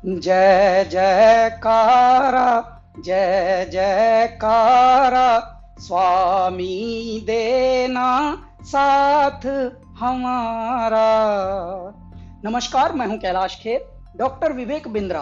जय जयकारा, जय जयकारा, स्वामी देना साथ हमारा। नमस्कार, मैं हूं कैलाश खेर। डॉक्टर विवेक बिंद्रा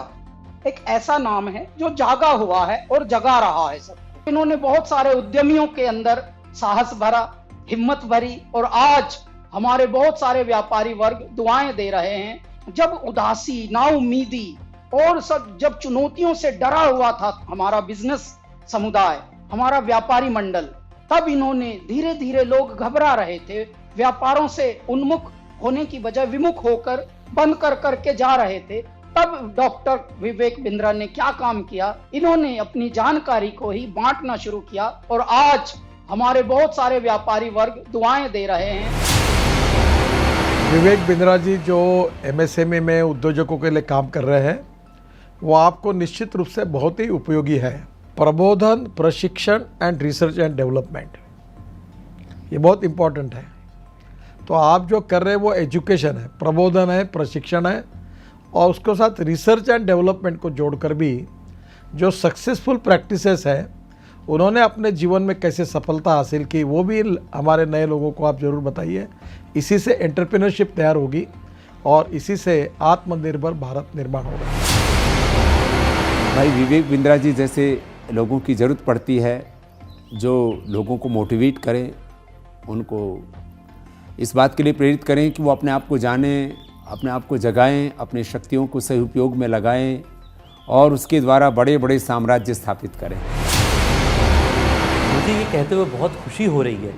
एक ऐसा नाम है जो जागा हुआ है और जगा रहा है सब। इन्होंने बहुत सारे उद्यमियों के अंदर साहस भरा, हिम्मत भरी, और आज हमारे बहुत सारे व्यापारी वर्ग दुआएं दे रहे हैं। जब उदासी, नाउमीदी और सब जब चुनौतियों से डरा हुआ था हमारा बिजनेस समुदाय, हमारा व्यापारी मंडल, तब इन्होंने धीरे धीरे, लोग घबरा रहे थे, व्यापारों से उन्मुख होने की बजाय विमुख होकर बंद कर करके जा रहे थे, तब डॉक्टर विवेक बिंद्रा ने क्या काम किया, इन्होंने अपनी जानकारी को ही बांटना शुरू किया और आज हमारे बहुत सारे व्यापारी वर्ग दुआएं दे रहे हैं। विवेक बिंद्रा जी जो एमएसएमई में उद्योजकों के लिए काम कर रहे हैं, वो आपको निश्चित रूप से बहुत ही उपयोगी है। प्रबोधन, प्रशिक्षण एंड रिसर्च एंड डेवलपमेंट, ये बहुत इम्पोर्टेंट है। तो आप जो कर रहे हैं वो एजुकेशन है, प्रबोधन है, प्रशिक्षण है, और उसके साथ रिसर्च एंड डेवलपमेंट को जोड़कर भी जो सक्सेसफुल प्रैक्टिसेस है उन्होंने अपने जीवन में कैसे सफलता हासिल की, वो भी हमारे नए लोगों को आप ज़रूर बताइए। इसी से एंटरप्रेन्योरशिप तैयार होगी और इसी से आत्मनिर्भर भारत निर्माण होगा। भाई विवेक बिंद्रा जी जैसे लोगों की ज़रूरत पड़ती है, जो लोगों को मोटिवेट करें, उनको इस बात के लिए प्रेरित करें कि वो अपने आप को जानें, अपने आप को जगाएं, अपनी शक्तियों को सही उपयोग में लगाएं और उसके द्वारा बड़े बड़े साम्राज्य स्थापित करें। मुझे ये कहते हुए बहुत खुशी हो रही है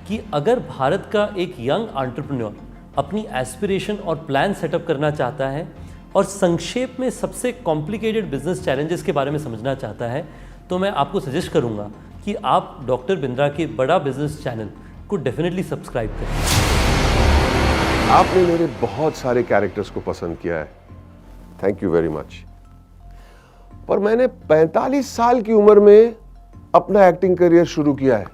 कि अगर भारत का एक यंग एंटरप्रेन्योर अपनी एस्पिरेशन और प्लान सेटअप करना चाहता है और संक्षेप में सबसे कॉम्प्लिकेटेड बिजनेस चैलेंजेस के बारे में समझना चाहता है, तो मैं आपको सजेस्ट करूंगा कि आप डॉक्टर बिंद्रा के बड़ा बिजनेस चैनल को डेफिनेटली सब्सक्राइब करें। आपने मेरे बहुत सारे कैरेक्टर्स को पसंद किया है, थैंक यू वेरी मच। पर मैंने 45 साल की उम्र में अपना एक्टिंग करियर शुरू किया है।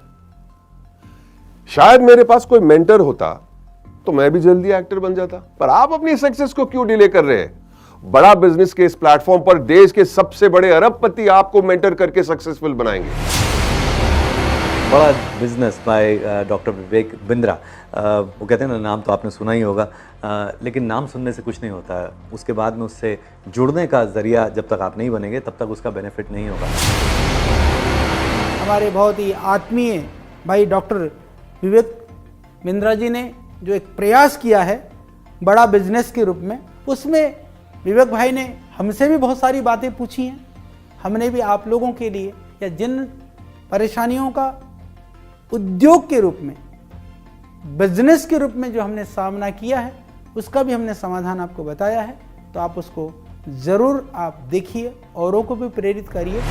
शायद मेरे पास कोई मेंटर होता तो मैं भी जल्दी एक्टर बन जाता। पर आप अपनी सक्सेस को क्यों डिले कर रहे हैं? बड़ा बिजनेस के इस प्लेटफॉर्म पर देश के सबसे बड़े अरबपति आपको मेंटर करके सक्सेसफुल बनाएंगे। बड़ा business by doctor Vivek Bindra. वो कहते हैं ना, नाम तो आपने सुना ही होगा, लेकिन नाम सुनने से कुछ नहीं होता है। उसके बाद में उससे जुड़ने का जरिया जब तक आप नहीं बनेंगे तब तक उसका बेनिफिट नहीं होगा। हमारे बहुत ही आत्मीय भाई डॉक्टर विवेक बिंद्रा जी ने जो एक प्रयास किया है बड़ा बिजनेस के रूप में, उसमें विवेक भाई ने हमसे भी बहुत सारी बातें पूछी हैं। हमने भी आप लोगों के लिए, या जिन परेशानियों का उद्योग के रूप में, बिजनेस के रूप में जो हमने सामना किया है, उसका भी हमने समाधान आपको बताया है। तो आप उसको ज़रूर आप देखिए, औरों को भी प्रेरित करिए।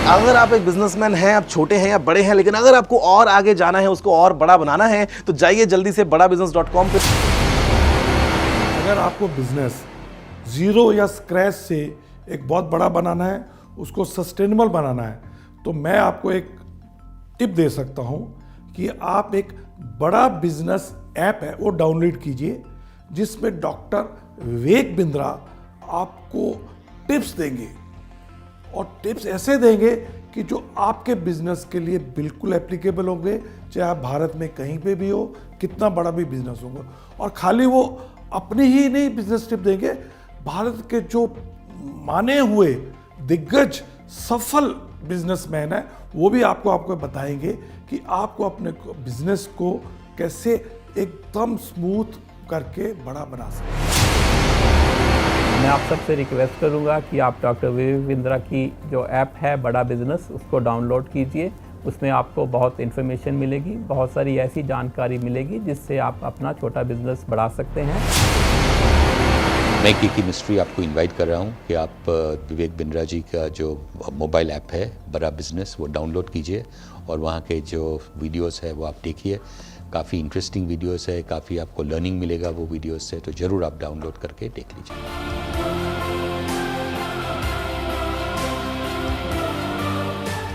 अगर आप एक बिजनेसमैन हैं, आप छोटे हैं या बड़े हैं, लेकिन अगर आपको और आगे जाना है, उसको और बड़ा बनाना है, तो जाइए जल्दी से badabusiness.com पे। अगर आपको बिजनेस ज़ीरो या स्क्रैच से एक बहुत बड़ा बनाना है, उसको सस्टेनेबल बनाना है, तो मैं आपको एक टिप दे सकता हूं कि आप एक बड़ा बिजनेस ऐप है वो डाउनलोड कीजिए, जिसमें डॉक्टर विवेक बिंद्रा आपको टिप्स देंगे, और टिप्स ऐसे देंगे कि जो आपके बिजनेस के लिए बिल्कुल एप्लीकेबल होंगे, चाहे आप भारत में कहीं पे भी हो, कितना बड़ा भी बिजनेस होगा। और खाली वो अपनी ही नहीं बिजनेस टिप देंगे, भारत के जो माने हुए दिग्गज सफल बिजनेसमैन है वो भी आपको बताएंगे कि आपको अपने बिजनेस को कैसे एकदम स्मूथ करके बड़ा बना सकते। मैं आप सबसे रिक्वेस्ट करूंगा कि आप डॉक्टर विवेक बिंद्रा की जो ऐप है बड़ा बिजनेस, उसको डाउनलोड कीजिए। उसमें आपको बहुत इन्फॉर्मेशन मिलेगी, बहुत सारी ऐसी जानकारी मिलेगी जिससे आप अपना छोटा बिजनेस बढ़ा सकते हैं। मैं की मिस्ट्री आपको इनवाइट कर रहा हूं कि आप विवेक बिंद्रा जी का जो मोबाइल ऐप है बड़ा बिजनेस, वो डाउनलोड कीजिए और वहाँ के जो वीडियोस है वो आप देखिए। काफ़ी इंटरेस्टिंग वीडियोस है, काफ़ी आपको लर्निंग मिलेगा वो वीडियोस से, तो ज़रूर आप डाउनलोड करके देख लीजिए।